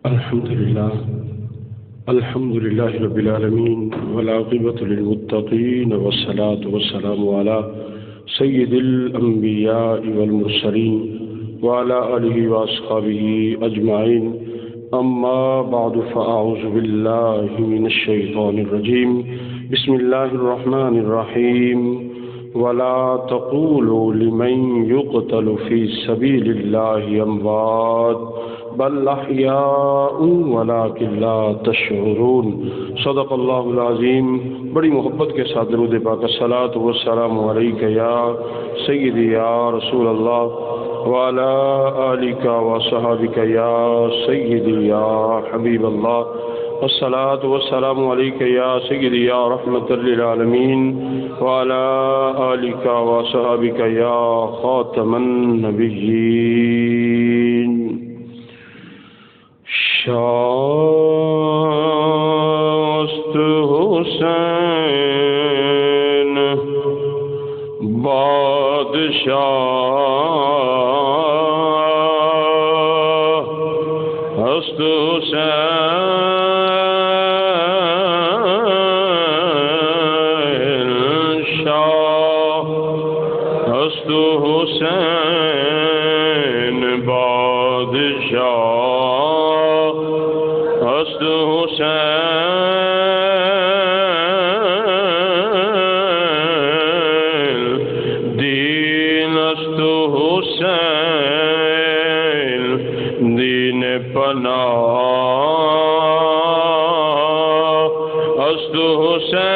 الحمد لله رب العالمين والعاقبة للمتقين والصلاة والسلام على سيد الأنبياء والمرسلين وعلى آله وأصحابه أجمعين أما بعد فأعوذ بالله من الشيطان الرجيم بسم الله الرحمن الرحيم ولا تقولوا لمن يقتل في سبيل الله أموات بل احیاء ولکن لا تشعرون صدق اللہ العظیم۔ بڑی محبت کے ساتھ درود پاک الصلاۃ والسلام علیک یا سیدی یا رسول اللہ وعلی آلک وصحبک یا سیدی یا حبیب اللہ والصلاۃ والسلام علیک یا سیدی یا رحمۃ للعالمین وعلی آلک وصحبک یا خاتم النبیین۔ شاست حسین بادشاہ ہست حسین شاہ ہست حسین بادشاہ حسین دین است حسین دین پناہ است حسین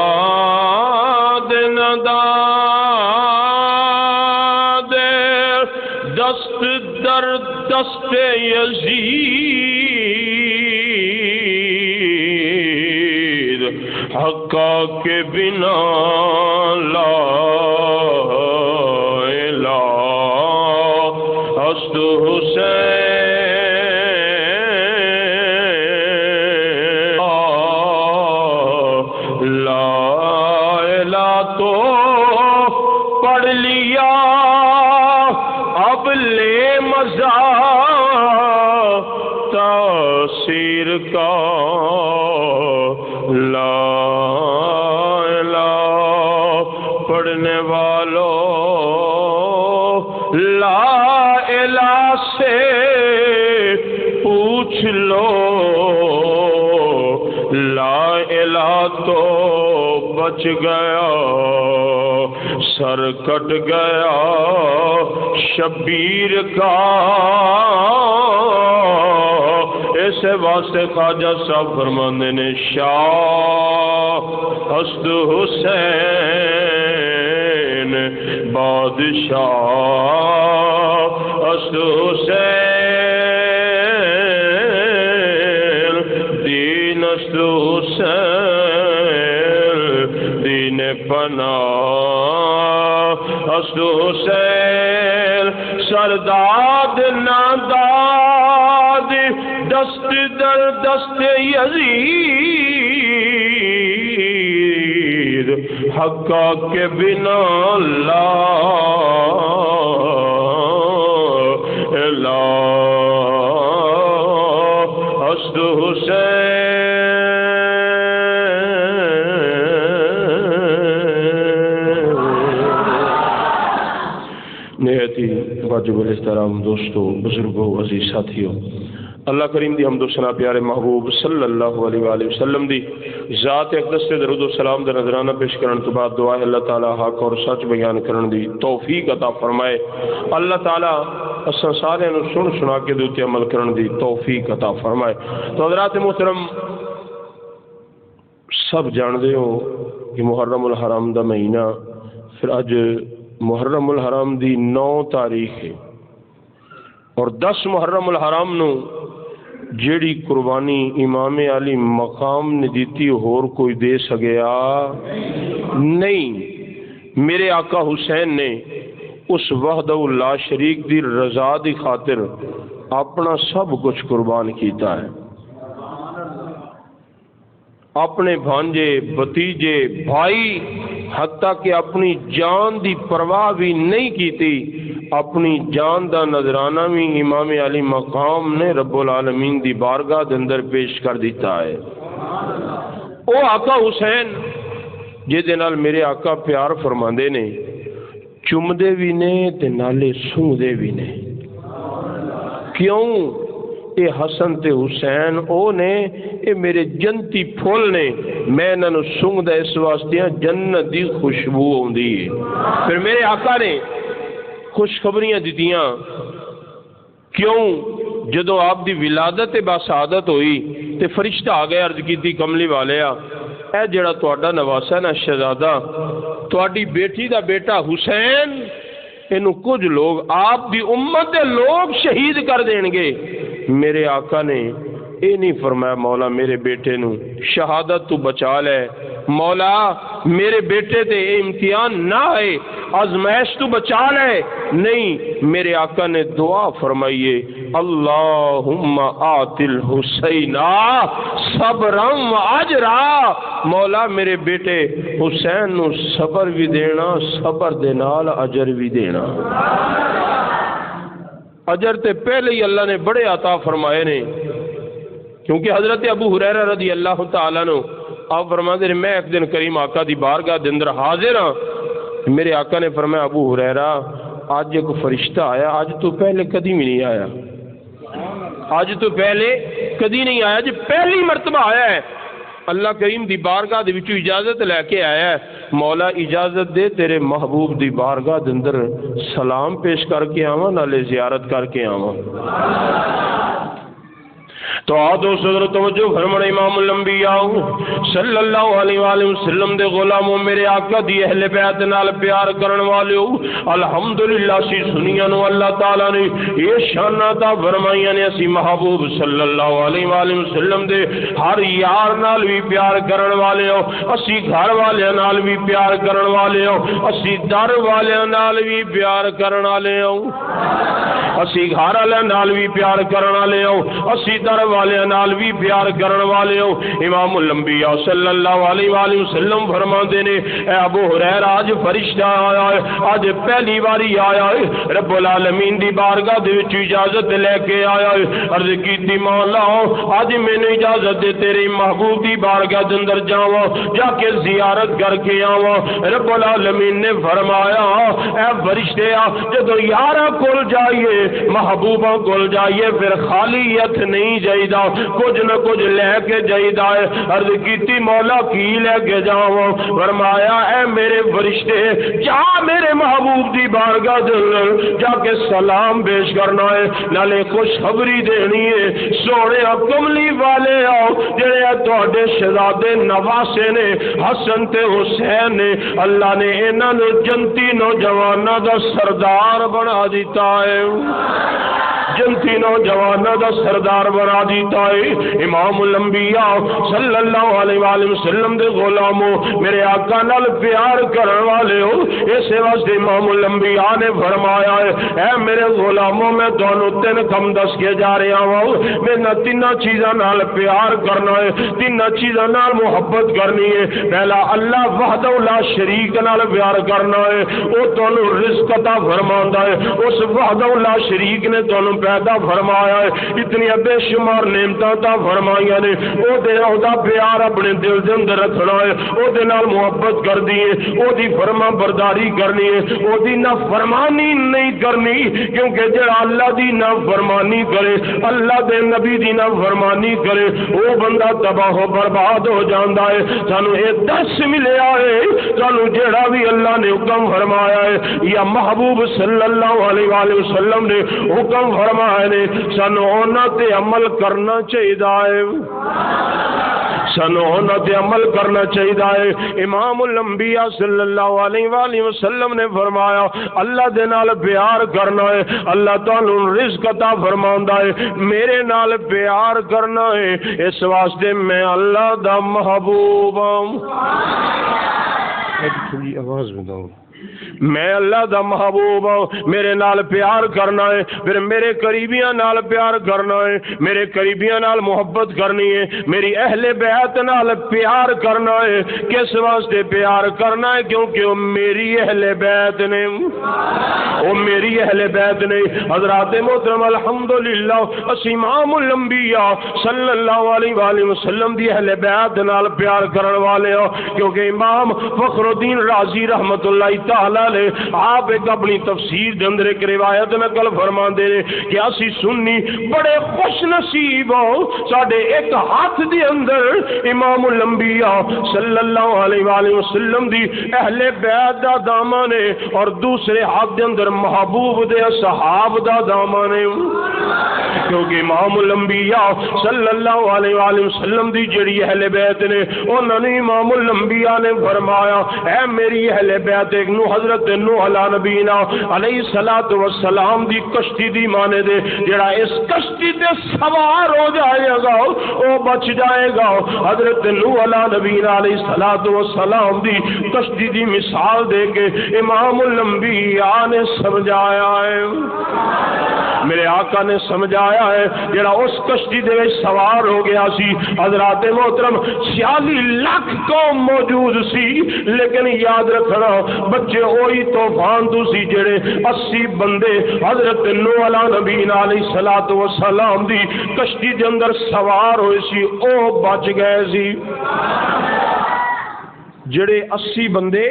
سرداد نداد دست در دست یزید حقا کے بنا لا الہ است حسین لا الہ تو پڑھ لیا اب لے مزہ تاثیر کا لا الہ پڑھنے والوں لا الہ سے پوچھ لو لا الہ تو بچ گیا سر کٹ گیا شبیر کا۔ ایسے واسطے خواجہ صاحب فرماندے نے شاہ ہست حسین بادشاہ ہست حسین دین است حسین دین پناہ است حسین سرداد ناداد دست در دست یزید حقا کے بنا لا الہ است حسین۔ نہایتی واجب الاحترام دوستو، بزرگوں، عزیز ساتھیوں، اللہ کریم دی حمد و ثنا پیارے محبوب صلی اللہ علیہ وآلہ وسلم دی ذات اقدس سے درود و سلام دا نذرانہ پیش کرن تو بعد دعا ہے اللہ تعالی حق اور سچ بیان کرن دی توفیق عطا فرمائے۔ اللہ تعالی اساں سارے نو سن سنا کے دوتے عمل کرن دی توفیق عطا فرمائے۔ تو حضرات محترم سب جان دے ہو کہ محرم الحرام دا مہینہ، پھر اج محرم الحرام دی 9 تاریخ ہے اور 10 محرم الحرام نو جیڑی قربانی امام علی مقام نے دیتی اور کوئی دے سگیا نہیں۔ میرے آقا حسین نے اس وحدہ لا شریک دی رضا دی خاطر اپنا سب کچھ قربان کیتا ہے۔ اپنے بھانجے، بھتیجے، بھائی حتیٰ کہ اپنی جان دی پرواہ بھی نہیں کیتی، اپنی جان دا نذرانہ بھی امام علی مقام نے رب العالمین دی بارگاہ دے اندر پیش کر دیتا ہے۔ او آقا حسین جے دے نال میرے آقا پیار فرماندے نے، چمدے بھی نے تے نالے سونگدے بھی نے۔ کیوں؟ اے حسن تے حسین او نے، اے میرے جنتی پھول نے، میں انہاں نوں سونگدا اس واسطے جنت دی خوشبو ہوندی ہے۔ پھر میرے آقا نے خوشخبریاں دتیاں، کیوں؟ جدو آپ دی ولادت باسعادت ہوئی تے فرشتہ آ گیا، عرض کیتی کملی والیا اے جڑا تہاڈا نواسا نا شہزادہ، تہاڈی بیٹی دا بیٹا حسین، اینو کچھ لوگ آپ دی امت دے لوگ شہید کر دین گے۔ میرے آقا نے اے نہیں فرمایا مولا میرے بیٹے نو شہادت تو بچا لے، مولا میرے بیٹے تے اے امتحان نہ آئے، آزمائش تو بچا لے۔ نہیں، میرے آقا نے دعا فرمائیے، اللہم آت الحسین صبرا و اجرا، مولا میرے بیٹے حسین نو صبر بھی دینا، صبر دے نال اجر بھی دینا۔ اجر تے پہلے ہی اللہ نے بڑے عطا فرمائے نے، کیونکہ حضرت ابو ہریرہ رضی اللہ تعالیٰ عنہ آپ فرماتے ہیں میں ایک دن کریم آقا دی بارگاہ دے اندر حاضر ہاں، میرے آقا نے فرمایا ابو ہریرہ آج ایک فرشتہ آیا، آج تو پہلے کدی بھی نہیں آیا، آج تو پہلے کدی نہیں آیا، جو پہلی مرتبہ آیا ہے۔ اللہ کریم دی بارگاہ دے وچوں اجازت لے کے آیا ہے، مولا اجازت دے تیرے محبوب دی بارگاہ دے اندر سلام پیش کر کے آواں، نالے زیارت کر کے آواں۔ تو آدھو صدر توجہ فرمانے امام الانبیاء صلی اللہ علیہ وآلہ وسلم دے غلاموں، میرے آقا دی اہل بیت نال پیار کرن والے ہو، الحمدللہ سی سنیاں نو اللہ تعالیٰ نے یہ شاناتا فرمائیاں نے، اسی محبوب صلی اللہ علیہ وآلہ وسلم دے ہر یار نال بھی پیار کرن والے ہو، اسی گھر والے نال بھی پیار کرن والے ہو، اسی در والے نال بھی پیار کرن والے ہو، اسی گھر والے نال بھی پیار کرن والے ہو، اسی در والے نال بھی پیار کرن والے ہو۔ امام الانبیاء صلی اللہ علیہ وآلہ وسلم فرماندے نے، اے ابو ہریرہ آج فرشتہ آیا ہے، آج پہلی باری آیا ہے، رب العالمین دی بارگاہ دے وچ اجازت لے کے آیا ہے، عرض کیتی مولا آج مینوں اجازت دے تیرے محبوب دی بارگاہ دے اندر جاواں، جا کے زیارت کر کے آواں۔ رب العالمین نے فرمایا اے فرشتے جدو یاراں کول جائیے، محبوباں کول جائیے، پھر خالیت نہیں جائیدا، کچھ نہ کچھ لے کے جائیدا ہے۔ عرض کیتی مولا کی لے کے جاواں؟ فرمایا اے میرے فرشتے جا میرے محبوب دی بارگاہ دے جا کے سلام پیش کرنا ہے، نالے خوشخبری دینی ہے، سونے کملی والے آؤ جڑے تہاڈے شہزادے نواسے نے حسن تے حسین نے، اللہ نے انہاں نوں جنتی نوجواناں دا سردار بنا دیتا ہے، جنتی نوجواناں دا سردار بنا دیتا ہے۔ امام الانبیاء صلی اللہ علیہ وآلہ وسلم دے غلاموں، میرے آقا نال پیار کرن والے ہو، اس واسطے امام الانبیاء نے فرمایا ہے اے میرے غلاموں میں تانوں تین کم دس کے جا رہا ہوں، میں نہ تین چیزاں نال پیار کرنا ہے، تین چیزاں نال محبت کرنی ہے۔ پہلا اللہ وحدہ لا شریک نال پیار کرنا ہے، وہ تانوں رزق عطا فرماندا ہے، اس وحدہ لا شریک نے تانوں پیدا فرمایا ہے، اتنی بے شمار نعمتاں عطا فرمائیاں نے، او دے دا پیار اپنے دل دے اندر رکھنا ہے، او دے نال محبت کرنی ہے، او دی فرما برداری کرنی ہے، او دی نافرمانی نہیں کرنی، کیونکہ جڑا اللہ دی نافرمانی کرے، اللہ دے نبی دی نافرمانی کرے، او بندہ تباہ و برباد ہو جاندا ہے۔ سانو اے درس ملیا ہے، سانو جڑا بھی اللہ نے حکم فرمایا ہے یا محبوب صلی اللہ علیہ وآلہ وسلم نے حکم فرمایا نے، سانو انہاں تے عمل کرنا چاہیے، سانو انہاں تے عمل کرنا چاہیے۔ امام الانبیاء صلی اللہ علیہ وآلہ وسلم نے فرمایا اللہ دے نال پیار کرنا ہے، اللہ تعالی رزق عطا فرماوندا ہے، میرے نال پیار کرنا ہے، اس واسطے میں اللہ دا محبوب ہوں۔ تھوڑی آواز میں دو میں اللہ دا محبوب ہوں، میرے نال پیار کرنا ہے، پھر میرے قریبیاں نال پیار کرنا ہے، میرے قریبیاں نال محبت کرنی ہے، میری اہل بیت نال پیار کرنا ہے۔ کس واسطے پیار کرنا ہے؟ کیونکہ وہ میری اہل بیت نے، وہ میری اہل بیت نے۔ حضرات محترم الحمدللہ اس امام الانبیاء صلی اللہ علیہ وآلہ وسلم دی اہل بیت نال پیار کرن والے ہو، کیونکہ امام فخر الدین رازی رحمت اللہ تعالی نے آپ ایک اپنی تفسیر دے اندر ایک روایت نقل فرماندے نے کہ اسی سنی بڑے خوش نصیب ہو، ساڈے ایک ہاتھ دے اندر امام الانبیاء صلی اللہ علیہ وآلہ وسلم دی اہل بیت دا دامن ہے، اور دوسرے ہاتھ دے اندر محبوب دے اصحاب دا دامن ہے۔ کیونکہ امام الانبیاء صلی اللہ علیہ وآلہ وسلم دی جڑی اہل بیت نے، انہوں نے امام الانبیاء نے فرمایا اے میری اہل بیت، ایک نو حضرت نوح علیہ نبینا علیہ الصلوۃ والسلام دی کشتی دی مانے دے، جڑا اس کشتی تے سوار ہو جائے گا وہ بچ جائے گا۔ حضرت نوح علیہ نبینا علیہ الصلوۃ والسلام دی کشتی دی مثال دے کے امام الانبیاء نے سمجھایا ہے، میرے آقا نے سمجھایا ہے، جڑا اس کشتی دے سوار ہو گیا سی۔ حضرات محترم 46 لاکھ قوم موجود سی، لیکن یاد رکھنا بچے وہی طوفان تو سی جڑے 80 بندے حضرت نوح علیہ نبینا علیہ الصلوۃ والسلام دی کشتی دے اندر سوار ہوئے سی، او بچ گئے سی۔ جڑے 80 بندے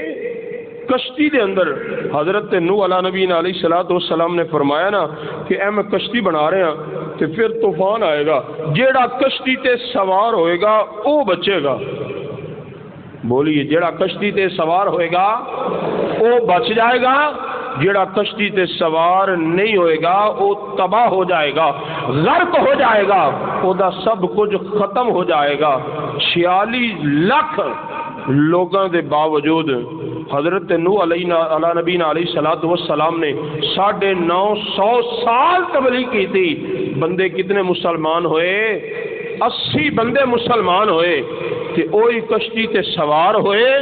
کشتی دے اندر، حضرت نوح علیہ نبینا علیہ الصلوۃ والسلام نے فرمایا نا کہ اے میں کشتی بنا رہے ہیں تو پھر طوفان آئے گا، جیڑا کشتی تے سوار ہوئے گا وہ بچے گا۔ بولیے، جیڑا کشتی تے سوار ہوئے گا وہ بچ جائے گا، جیڑا کشتی تے سوار نہیں ہوئے گا وہ تباہ ہو جائے گا، غرق ہو جائے گا، وہ دا سب کچھ ختم ہو جائے گا۔ 46 لاکھ لوگوں دے باوجود حضرت نوح علیہ نبینا علیہ الصلوۃ والسلام نے 950 سال تبلیغ کی تھی۔ بندے کتنے مسلمان ہوئے؟ 80 بندے مسلمان ہوئے، کہ وہی کشتی تے سوار ہوئے،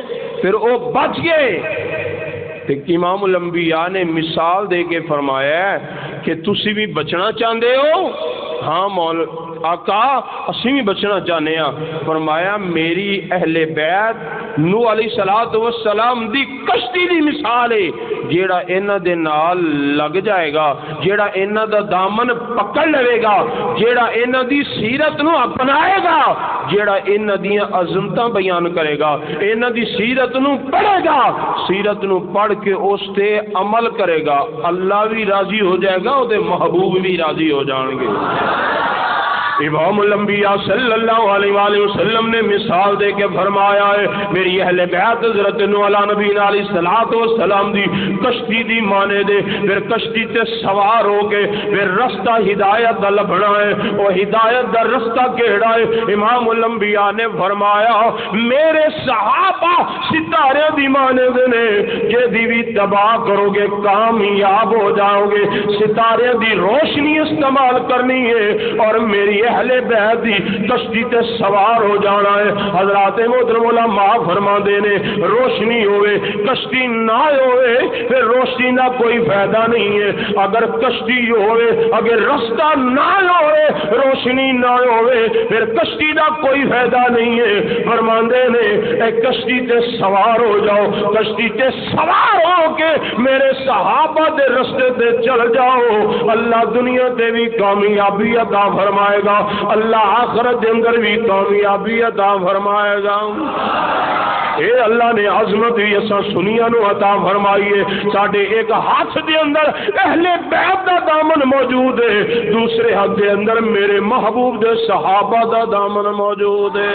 پھر وہ بچ گئے۔ امام الانبیاء نے مثال دے کے فرمایا کہ تسی بھی بچنا چاہتے ہو؟ ہاں آقا اسی بھی بچنا چاہنے ہاں۔ فرمایا میری اہل بیت نوح علیہ الصلوۃ والسلام دی کشتی دی مثال ہے، جیڑا انہاں دے نال لگ جائے گا، جیڑا انہاں دا دامن پکڑ لے گا، جیڑا انہاں دی سیرت نو اپنائے گا، جیڑا انہاں دیاں عظمتاں بیان کرے گا، انہاں دی سیرت نو پڑھے گا، سیرت نو پڑھ کے اس تے عمل کرے گا، اللہ بھی راضی ہو جائے گا، او دے محبوب بھی راضی ہو جان گے۔ امام الانبیاء صلی اللہ علیہ وآلہ وسلم نے مثال دے کے فرمایا ہے میری اہل بیت حضرت نوح علیہ نبینا علیہ الصلوۃ والسلام دی کشتی دی مانے دے، پھر کشتی تے سوار ہو کے پھر رستہ ہدایت دا لبھنا ہے، وہ ہدایت دا رستہ کیڑا ہے؟ امام الانبیاء نے فرمایا میرے صحابہ ستارے دی مانے دے نے، جے دی بھی تباہ کرو گے کامیاب ہو جاؤ گے، ستارے دی روشنی استعمال کرنی ہے اور میری اہل بیت دی کشتی تے سوار ہو جانا ہے۔ حضرات محترم علماء فرماندے نے روشنی ہوئے کشتی نہ ہوئے پھر روشنی کا کوئی فائدہ نہیں ہے، اگر کشتی ہوئے اگر رستہ نہ ہوئے روشنی نہ ہوئے پھر کشتی کا کوئی فائدہ نہیں ہے۔ فرماندے نے اے کشتی تے سوار ہو جاؤ، کشتی تے سوار ہو کے میرے صحابہ دے رستے تے چل جاؤ، اللہ دنیا تے بھی کامیابی عطا فرمائے گا، اللہ آخرت دے اندر بھی کامیابی عطا فرمائے گا۔ اے اللہ نے عظمت بھی اساں سنیا نو عطا فرمائیے۔ ساڈے ایک ہاتھ دے اندر اہل بیت دا دامن موجود ہے، دوسرے ہاتھ دے اندر میرے محبوب دے صحابہ دا دامن موجود ہے۔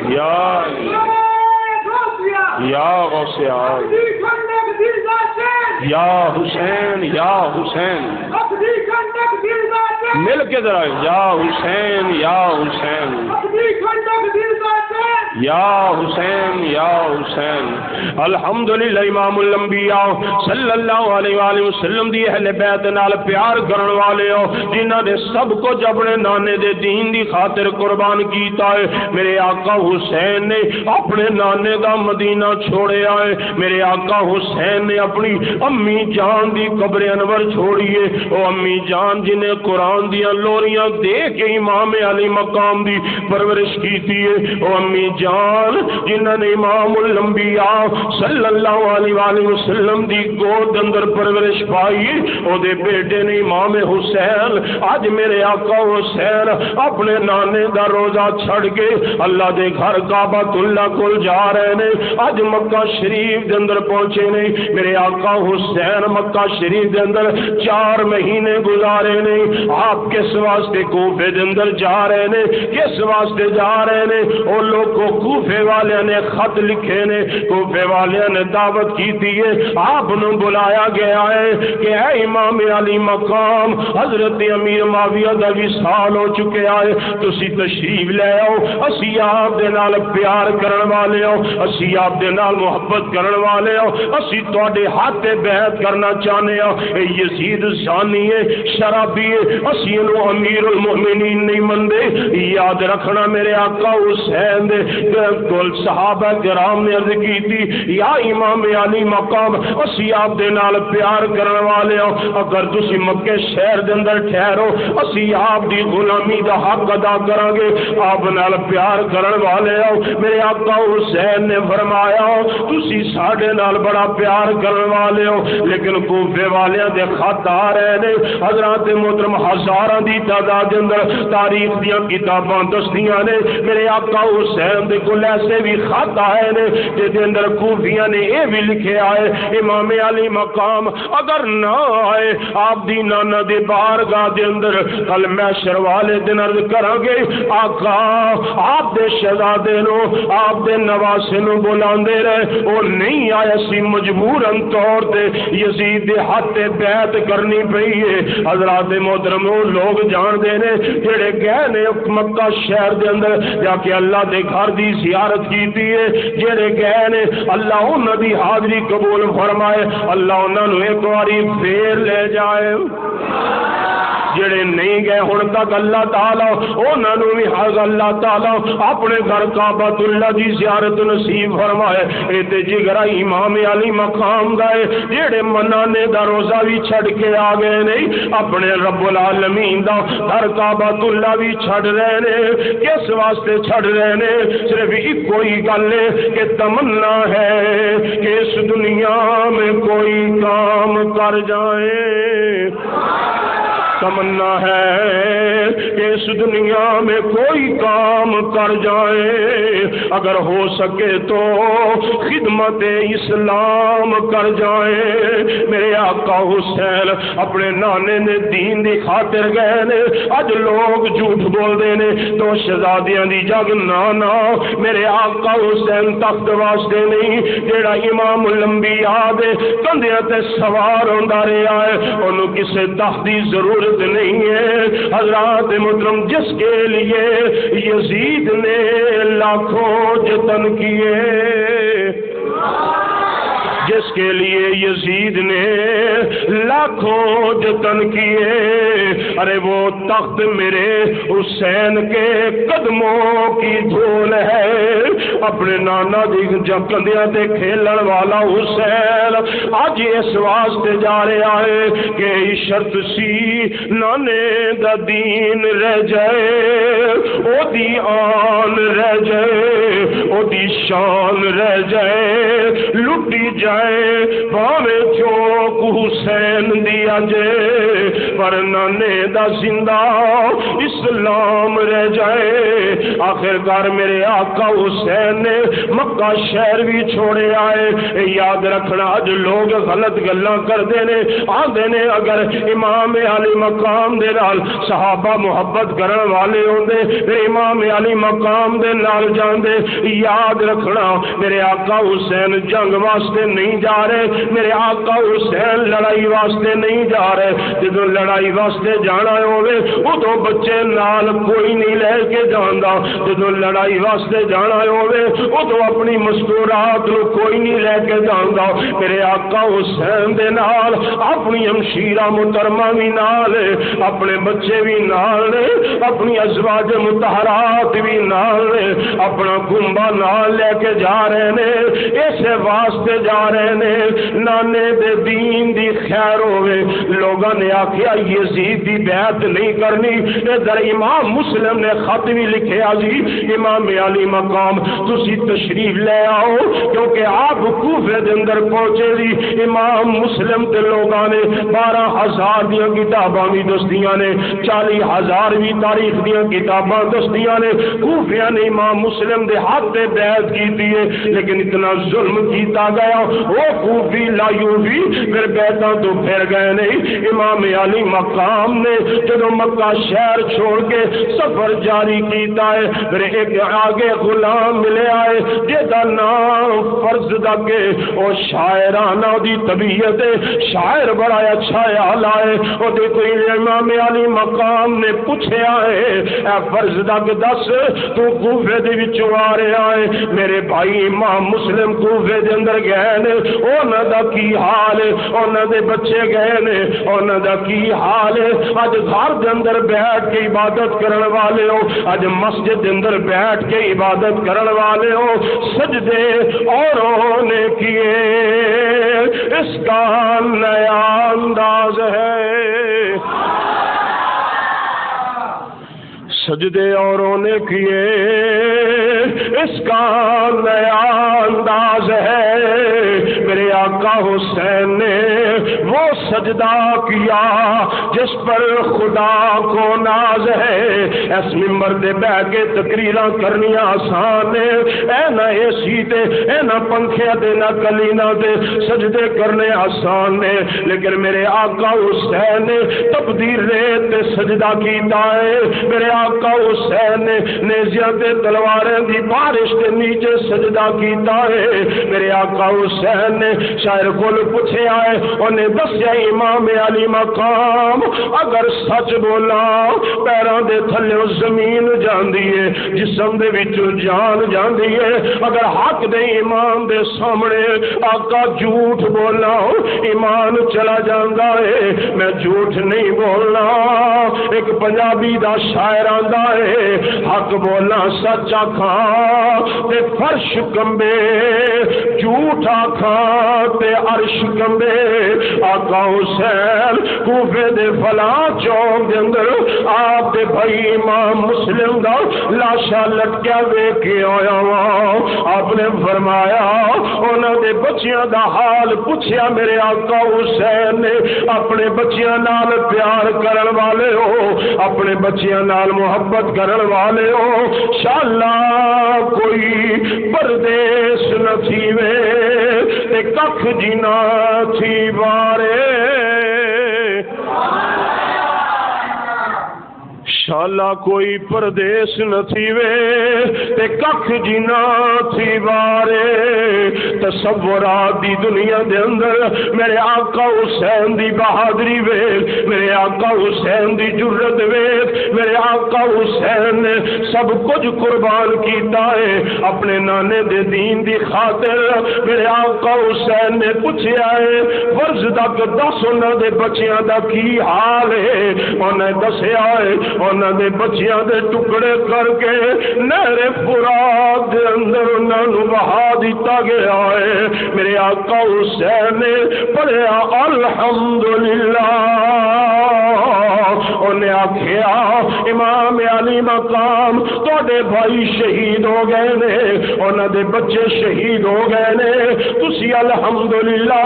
یا رسول اللہ یا غوث اعظم یا حسین یا حسین مل کے ذرا یا حسین یا حسین یا حسین یا حسین. الحمدللہ امام الانبیاء صلی اللہ علیہ وآلہ وسلم دی اہل بیت نال پیار کرن والے ہو جنہاں نے سب کچھ اپنے نانے دے دین دی خاطر قربان کیتا ہے. میرے آقا حسین نے اپنے نانے دا مدینہ چھوڑیا ہے. میرے آقا حسین نے اپنی امی جان دی قبر انور چھوڑی ہے. او امی جان جنہیں قرآن دیاں لوریاں دے کے امام علی مقام دی پرورش کیتی ہے. او امی جان جنہاں نے امام الانبیاء صلی اللہ علیہ وآلہ وسلم دی گود اندر پرورش پائی. او دے بیٹے نے امام حسین آج میرے آقا حسین اپنے نانے دا روزہ چھڑ کے اللہ دے گھر کعبہ اللہ کول جا رہے نے. آج مکہ شریف دے اندر پہنچے نے. میرے آقا حسین مکہ شریف دے اندر 4 مہینے گزارے نے. آپ کس واسطے کوفے دے اندر جا رہے نے؟ کس واسطے جا رہے نے؟ او لوگ کو کوفے والے نے خط لکھے نے, کوفے والے نے دعوت کی تھی. آپ نے بلایا گیا ہے کہ اے امام علی مقام حضرت امیر معاویہ دا وصال ہو چکے آئے, تسی تشریف لے آؤ. اسی آپ دے نال پیار کرن والے ہو, اسی آپ دے نال محبت کرن والے ہو, اسی تواڈے ہاتھ بیعت کرنا چاہنے ہو. اے یزید زانی ہے, شرابی ہے, اسی انہوں امیر المؤمنین نہیں مندے. یاد رکھنا میرے آقا حسین دے کل صحابہ کرام نے عرض کی تھی یا امام علی مقام اسی آپ دے نال پیار کرن والے ہو, اگر تسی مکے شہر دے اندر ٹھہرو اسی آپ دی غلامی دا حق ادا کریں گے. آپ نال پیار کرن والے ہو. میرے آقا حسین نے فرمایا تسی ساڈے نال بڑا پیار کرن والے ہو, لیکن کوفے والیاں دے خط آ رہے نے. حضرات محترم ہزاراں دی تعداد دے اندر تاریخ دیاں کتاباں دستیاں نے میرے آقا حسین دے کول ایسے بھی خط آئے نے جس دے اندر کوفیاں نے یہ بھی لکھے آئے امام علی مقام اگر نہ آئے آپ دی نانا دے بارگاہ دے اندر کل محشر والے دن عرض کریں گے آقا آپ دے شہزادے نو آپ دے نواسے نو بلاندے رہے وہ نہیں آئے, سی مجبوراً طور تے یزید دے ہاتھ بیعت کرنی پئی ہے. حضرات محترم لوگ جان دے نے جڑے گئے نے مکہ شہر دے اندر جا کے اللہ دے گھر دی زیارت کیتی ہے, جڑے گئے نے اللہ انہاں دی حاضری قبول فرمائے, اللہ انہاں نو ایک باری پھر لے جائے. جڑے نہیں گئے ہن تک اللہ تعالیٰ انہاں نو بھی اللہ تعالیٰ اپنے گھر کعبۃ اللہ دی زیارت نصیب فرمائے. اے تے جگرا امام علی مقام گئے جڑے منانے دا روزہ بھی چھڑ کے آ گئے نہیں, اپنے رب العالمین دا گھر کعبۃ اللہ بھی چھڑ رہے نے. کس واسطے چھڑ رہے نے؟ صرف ایک کوئی گل ہے کہ تمنا ہے کہ اس دنیا میں کوئی کام کر جائیں. تمنا ہے کہ اس دنیا میں کوئی کام کر جائے, اگر ہو سکے تو خدمت اسلام کر جائے. میرے آقا حسین اپنے نانے نے دین دی خاطر گئے نے. اج لوگ جھوٹ بول دے نے تو شہزادیاں دی جگ نانا میرے آقا حسین تخت واسطے نہیں, جیڑا امام الانبیاء دے کندھیاں تے سوار ہوندا رہیا ہے اونوں کسے تخت دی ضرورت نہیں ہے. حضرات محترم جس کے لیے یزید نے لاکھوں جتن کیے, جس کے لیے یزید نے لاکھوں جتن کیے, ارے وہ تخت میرے حسین کے قدموں کی دھول ہے. اپنے نانا دی کندھیاں تے کھیلن والا حسین اج اس واسطے جا رہا ہے کہ شرط سی نانے دا دین رہ جائے, او دی آن رہ جائے, او دی شان رہ جائے, لٹی جائے پاوے چوک حسین دیا جے, پر نانے دا زندہ اسلام رہ جائے. آخر کار میرے آقا حسین نے مکہ شہر بھی چھوڑے آئے. یاد رکھنا اج لوگ غلط گلاں کردے نے, آندے نے اگر امام علی مقام دے نال صحابہ محبت کرن والے ہوندے پھر امام علی مقام دے نال جاندے. یاد رکھنا میرے آقا حسین جنگ واسطے نہیں جا رہے, میرے آقا حسین لڑائی واسطے نہیں جا رہے. جدوں لڑائی واسطے جان جانا ہوے ادو بچے نال کوئی نہیں لے کے جانا، جدو لڑائی واسطے جانا ہوے ادو اپنی مستورات نو کوئی نہیں لے کے جانا۔ میرے آقا حسین دے نال اپنی ہمشیرہ محترمہ بھی نال، اپنے بچے بھی نال، اپنی ازواج مطہرات بھی نال، اپنا کنبا نال لے کے جا رہے نے، اسے واسطے جا رہے نے نانے دے دین دی خیر ہوئے۔ لوگوں نے آخیا یزید دی بیعت نہیں کرنی، ادھر امام مسلم نے خط بھی لکھے جی امام علی مقام تسی تشریف لے آؤ، کیونکہ آپ کوفے دے اندر پہنچے جی امام مسلم تے لوگوں نے 12,000 دیاں کتاباں بھی دستیاں نے، 40,000 بھی تاریخ دیاں کتاباں دستیاں نے، کوفیاں نے امام مسلم دے ہاتھ تے بیعت کی دیئے، لیکن اتنا ظلم کیتا گیا وہ کوفی لایوفی پھر بیعتاں تو پھر گئے نہیں۔ امام علی مقام نے جدو مکہ شہر چھوڑ کے سفر جاری کیتا ہے، پھر ایک آگے غلام ملے آئے جیدہ نام فرض دکے او شاعرانہ دی طبیعت شاعر بڑا اچھا آلائے او دیکھو امام علی مقام نے پوچھے آئے اے فرض دک دس تو کوفے دے وچوں آ رہے آئے، میرے بھائی امام مسلم کوفے دے اندر گئے نے، انہاں دا کی حال ہے، انہاں دے بچے گئے نے، انہاں دا کی حال ہے، اج گھر دے اندر بیٹھ کے عبادت کرن والے ہو، اج مسجد دے اندر بیٹھ کے عبادت کرن والے ہو، سجدے اوروں نے کیے اس کا نیا انداز ہے، سجدے اوروں نے کیے اس کا نیا انداز ہے، میرے آقا حسین نے وہ سجدہ کیا جس پر خدا کو ناز ہے۔ اس ممبر دے بیٹھ کے تقریراں کرنی آسان ہے، اے نہ اے سی تے اے نہ پنکھے تے نہ کلینا تے سجدے کرنے آسان ہے، لیکن میرے آقا حسین نے تبدیل ریت تے سجدہ کیتا ہے، میرے آقا حسین نے نیزیاں تے تلواریں دی بارش کے نیچے سجدہ کیتا ہے، میرے آقا حسین نے شاعر کو پوچھے آئے انہیں دسیا امام علی مقام اگر سچ بولا پیروں دے تھلے زمین جاندی ہے، جسم دے وچوں جان جاندی ہے، اگر حق دے امام دے سامنے آقا جھوٹ بولا ایمان چلا جاندا ہے، میں جھوٹ نہیں بولنا۔ ایک پنجابی دا شاعر آندا ہے حق بولنا سچ آکھاں تے فرش کمبے، جھوٹ آکھاں تے عرش کمبے۔ آقا حسین کوفے دے فلاں چوک دے اندر آپ دے بھائی امام مسلم دا لاشا لٹکیا ویکھ کے آیا وا، آپ نے فرمایا انہاں دے بچیاں دا حال پوچھیا، میرے آقا حسین نے اپنے بچیاں نال پیار کرن والے ہو، اپنے بچیاں نال محبت کرن والے ہو، انشاءاللہ کوئی پردیس نہ تھی وے تے ککھ جینا تھی بارے، انشاءاللہ کوئی پردیس نہ تھی وے تے ککھ جینا تھی بارے۔ تصورات دی دنیا دے اندر میرے آقا حسین دی بہادری ویکھ، میرے آقا حسین دی جرت ویکھ، میرے آقا حسین نے سب کچھ قربان کیتا ہے اپنے نانے دے دین دی خاطر۔ میرے آقا حسین نے پوچھا ہے فرض تک دس انہاں دے بچیاں دا کی حال ہے، انہیں دسیا ہے انہاں دے بچیاں دے ٹکڑے کر کے نہر فرات دے اندر انہاں نو بہا دتا گیا ہے۔ میرے آقا حسین نے پڑھیا الحمدللہ، انہیں آکھیا امام علی مقام تواڈے بھائی شہید ہو گئے نے، انہاں دے بچے شہید ہو گئے نے، تسی الحمدللہ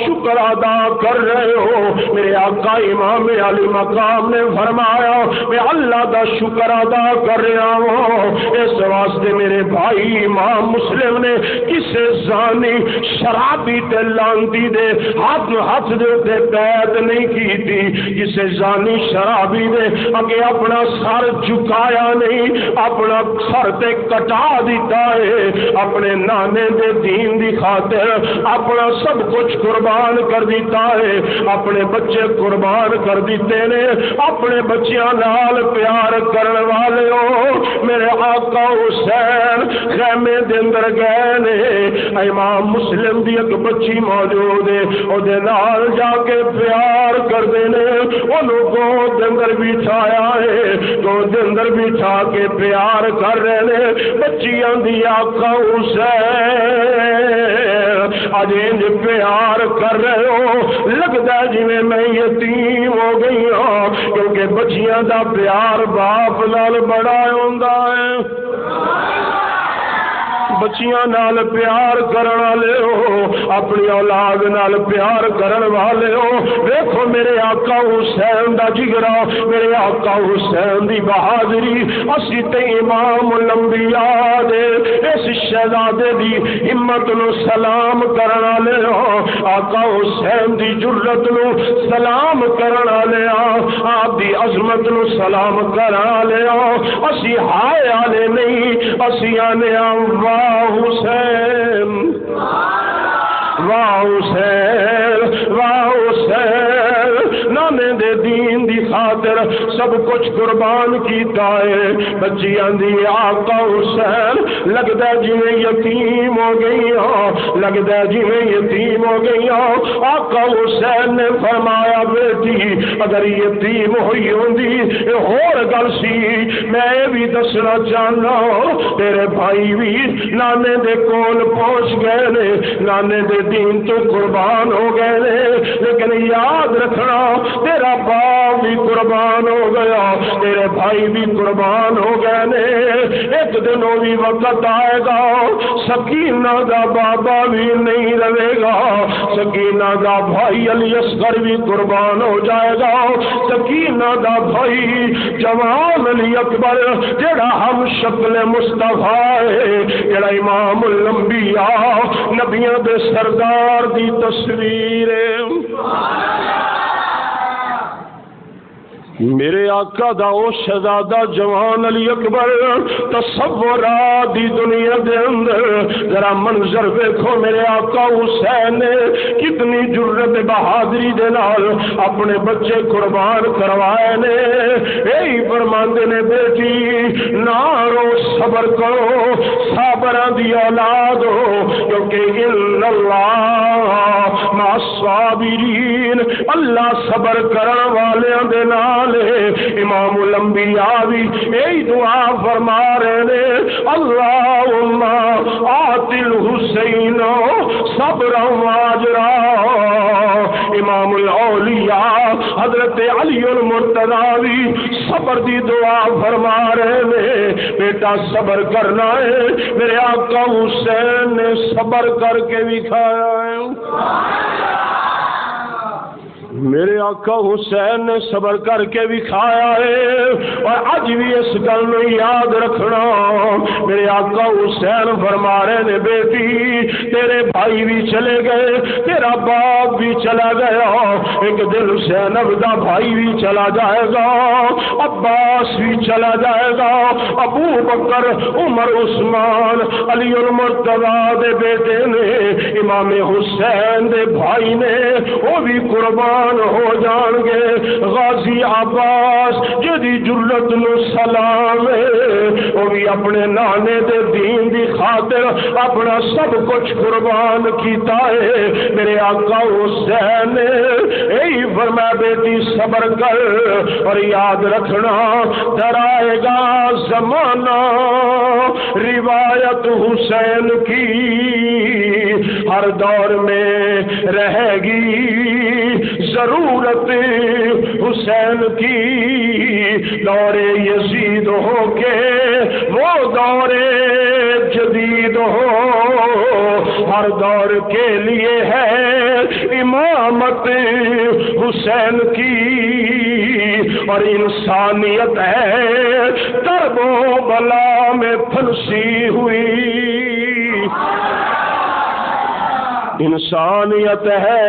شکر ادا کر رہے ہو۔ میرے آقا امام علی مقام نے فرمایا میں اللہ دا شکر ادا کر رہا ہوں، اس واسطے میرے بھائی امام مسلم نے کسے زانی شرابی تے لانتی دے ہاتھ دے تے بیعت نہیں کی تھی، کسے زانی شرابی دے اگے اپنا سر جھکایا نہیں، اپنا سر تے کٹا دیتا ہے، اپنے نانے دے دین دی خاطر اپنا سب کچھ قربان کر دیتا ہے، اپنے بچے قربان کر دیتے نے، اپنے بچیاں نال پیار کرن والے ہو میرے آقا حسین خیمے دے اندر گئے نے، امام مسلم دی ایک بچی موجود ہے او دے نال جا کے پیار کردے نے، انہوں گود دے اندر بٹھایا ہے، گود دے اندر بٹھا کے پیار کر رہے نے، بچیاں دی آقا حسین اج انج پیار کر رہے ہو لگتا ہے جی میں یتیم ہو گئی ہوں، کیونکہ بچیاں دا پیار باپ نال بڑا ہوندا ہے، بچیاں نال پیار کرن والے ہو، اپنی اولاد نال پیار کرن والے ہو، دیکھو میرے آقا حسین دا جگرا، میرے آقا حسین دی بہادری، اسی تے امام الانبیاء دے اس شہزادے دی ہمت نو سلام کرن والے ہو، آقا حسین دی جرت نو سلام کرن والے ہو، آپ دی عظمت نو سلام کرن والے ہو، اسی ہائے والے نہیں، اسی آنے واہ حسین واہ حسین واہ حسین، نانے دے دین دی خاطر سب کچھ قربان کیتا ہے، بچیاں دی آقا حسین لگدا جویں یتیم ہو گئی ہو، لگدا جویں یتیم ہو گئی ہو، آقا حسین نے فرمایا بیٹی اگر یتیم ہوئی ہوندی یہ ہور گل سی، میں بھی دسنا چاہنا تیرے بھائی بھی نانے دے کول پہنچ گئے نے، نانے دے دین تو قربان ہو گئے نے، لیکن یاد رکھنا تیرا باپ بھی قربان ہو گیا، تیرے بھائی بھی قربان ہو گئے نے، ایک دن وہ بھی وقت آئے گا سکینہ دا بابا بھی نہیں رہے گا، سکینہ دا بھائی علی اصغر بھی قربان ہو جائے گا، سکینہ دا بھائی جوان علی اکبر جڑا ہم شکل مصطفیٰ ہے، جڑا امام الانبیاء نبیوں دے سردار دی تصویر میرے آقا دا او شہزادہ جوان علی اکبر تصورات دی دنیا دے اندر ذرا منظر دیکھو، میرے آقا حسین نے کتنی جرت بہادری دے نال اپنے بچے قربان کروائے نے، یہی فرماندے نے بیٹی نارو صبر کرو، صابراں دی اولاد ہو، کیونکہ ان اللہ مع الصابرین، اللہ صبر کرن والیاں دے نال، امام الانبیاء بھی یہی دعا فرما رہے نے، اللہم آت الحسین صبرا واجرا، امام الاولیاء حضرت علی المرتضیٰ بھی صبر دی دعا فرما رہے نے، بیٹا صبر کرنا ہے، میرے آقا حسین نے صبر کر کے دکھایا ہے، میرے آقا حسین نے صبر کر کے بھی کھایا ہے، اور آج بھی اس گل میں یاد رکھنا، میرے آقا حسین فرما رہے نے بیٹی تیرے بھائی بھی چلے گئے، تیرا باپ بھی چلا گیا، ایک دن زینب دا بھائی بھی چلا جائے گا، عباس بھی چلا جائے گا، ابو بکر عمر عثمان علی المرتضیٰ دے بیٹے نے، امام حسین دے بھائی نے وہ بھی قربان ہو جان گے، غازی عباس جدی جرت نو سلام ہے، وہ بھی اپنے نانے دے دین دی خاطر اپنا سب کچھ قربان کیتا ہے، میرے آقا حسین نے یہی فرمایا بیٹی صبر کر، اور یاد رکھنا ڈرائے گا زمانہ روایت حسین کی، ہر دور میں رہے گی ضرورت حسین کی، دور یزید ہو کے وہ دور جدید ہو، ہر دور کے لیے ہے امامت حسین کی، اور انسانیت ہے کرب و بلا میں پھنسی ہوئی، انسانیت ہے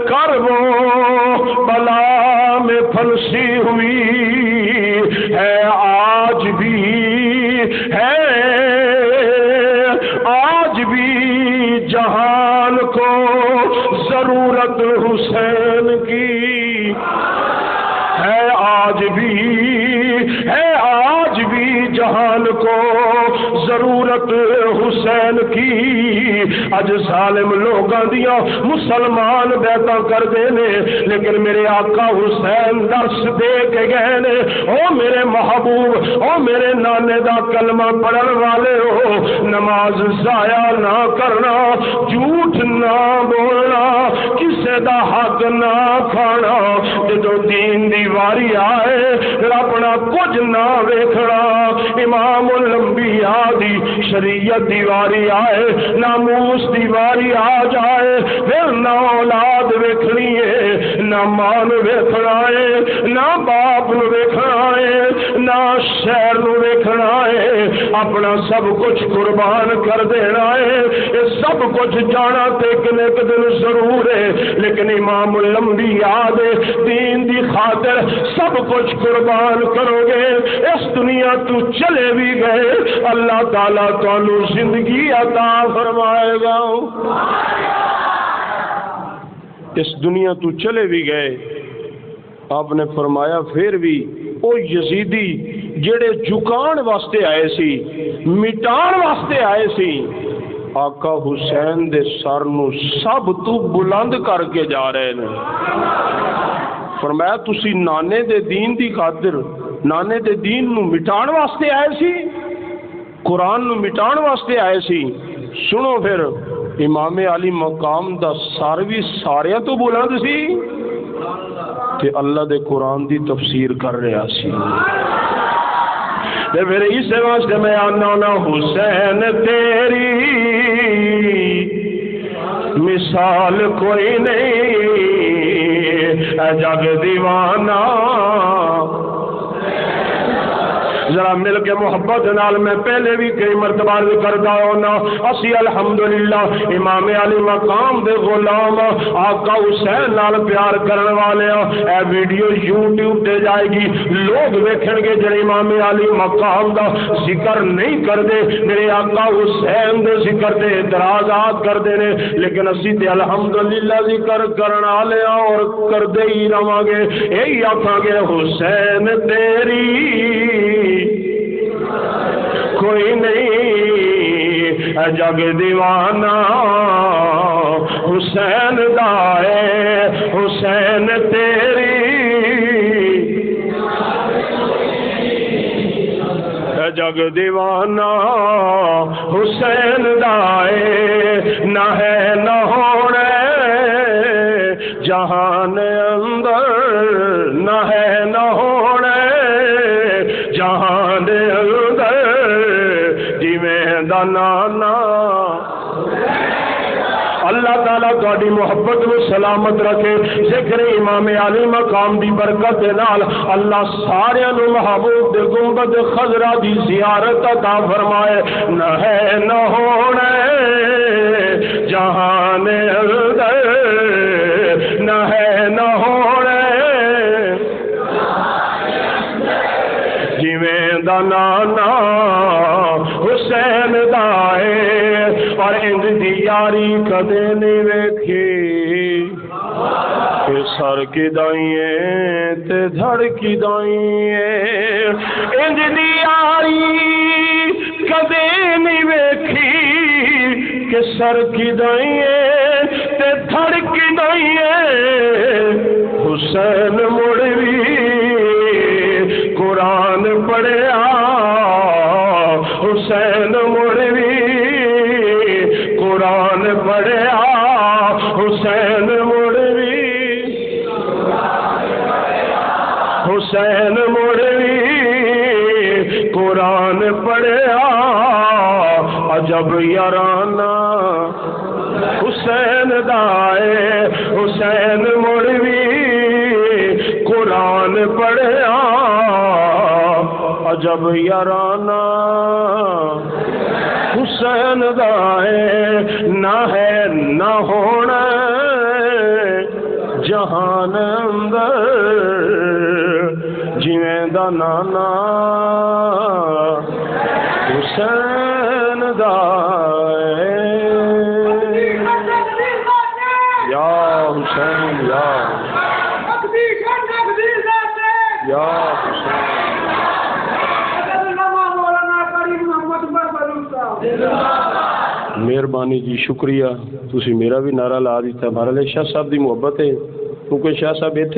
کرب و بلا میں پھنسی ہوئی ہے، آج بھی ہے، آج بھی جہان کو ضرورت حسین کی ہے، آج بھی ہے، آج بھی جہان کو ضرورت حسین کی۔ اج ظالم لوگاں دیاں مسلمان بیعتاں کر دے نے، لیکن میرے آقا حسین درس دے کے گئے نے، او میرے محبوب، او میرے نانے دا کلمہ پڑھن والے ہو، نماز ضائع نہ کرنا، جھوٹ نہ بولنا، کسے دا حق نہ کھانا، جدوں دین دی واری آئے پھر اپنا کچھ نہ ویکھنا، امام الانبیاء دی شریعت دی واری آئے، ناموس دی واری آ جائے، پھر نہ اولاد ویکھنی ہے، نہ ماں نو ویکھنا ہے، نہ باپ نو ویکھنا ہے، نہ شہر نو ویکھنا ہے، اپنا سب کچھ قربان کر دینا ہے۔ یہ سب کچھ جانا تے کنے ایک دن ضرور ہے، لیکن امام الانبیاء دے دین دی خاطر سب کچھ قربان کرو گے، اس دنیا تو چلے بھی گئے اللہ تعالیٰ تانوں زندگی عطا فرمائے گا۔ اس دنیا تو چلے بھی گئے، آپ نے فرمایا پھر بھی او یزیدی جڑے جھکان واسطے آئے سی، مٹان واسطے آئے سی، آقا حسین دے سر نو سب تو بلند کر کے جا رہے ہیں۔ فرمایا تسی نانے دے دین دی خاطر، نانے دے دین نو مٹان واسطے آئے سی، قرآن نو مٹان واسطے آئے سی۔ سنو پھر امام علی مقام دا سر بھی سارے تو بلند سی تے اللہ دے قرآن دی تفسیر کر رہا سی۔ پھر اس واسطے میں آنا نا حسین تیری مثال کوئی نہیں، اے جگ دیوانہ، ذرا مل کے محبت نال میں پہلے بھی کئی مرتبہ کرتا ہونا، اسی الحمدللہ امام علی مقام دے غلام آقا حسین نال پیار کرن والے، اے ویڈیو یوٹیوب تے جائے گی، لوگ ویکھن گے جڑے امام علی مقام دا ذکر نہیں کردے، میرے آقا حسین دے ذکر تے اعتراضات کردے نے، لیکن اسی تے الحمدللہ ذکر کرن والے اور کردے ہی رہاں گے، یہی آکھاں گے حسین تیری کوئی نہیں، اے جگ دیوانہ حسین دائے، حسین تیری اے جگ دیوانہ حسین دائے، نہ ہے نہ ہونے جہان اندر، نہ ہے نہ ہونے جہان اندر، نانا اللہ تعالیٰ تہاڈی محبت میں سلامت رکھے، ذکر امام علی مقام دی برکت دے نال اللہ سارے نو محبوب دے گنبد خضرا دی زیارت عطا فرمائے، نہ ہے نہ ہونے جہان اندر، نہ ہے نہ ہونے جویں دا نانا حسین دائے، اور انج دی یاری کدے نہیں ویکھی کہ سر کی دائیں تے دھڑ کی دائیں، انج دی یاری کدے نہیں ویکھی کہ سر کی دائیں تے دھڑ کی دائیں، حسین مڑ بھی قرآن پڑھیا، حسین مڑ بھی قرآن پڑھیا، حسین مڑ بھی حسین مڑ بھی قرآن پڑھیا، عجب یارانہ حسین دائے، حسین مڑ بھی قرآن پڑھیا، عجب یارانہ حسین حسین دا ہے نہ ہے نہ ہونا جہان اندر جویں دا نانا حسین دا ہے یا حسین یا مہربانی جی شکریہ تسی میرا بھی نعرہ لا دیتا ہمارے لیے شاہ صاحب دی محبت ہے کیونکہ شاہ صاحب ایتھے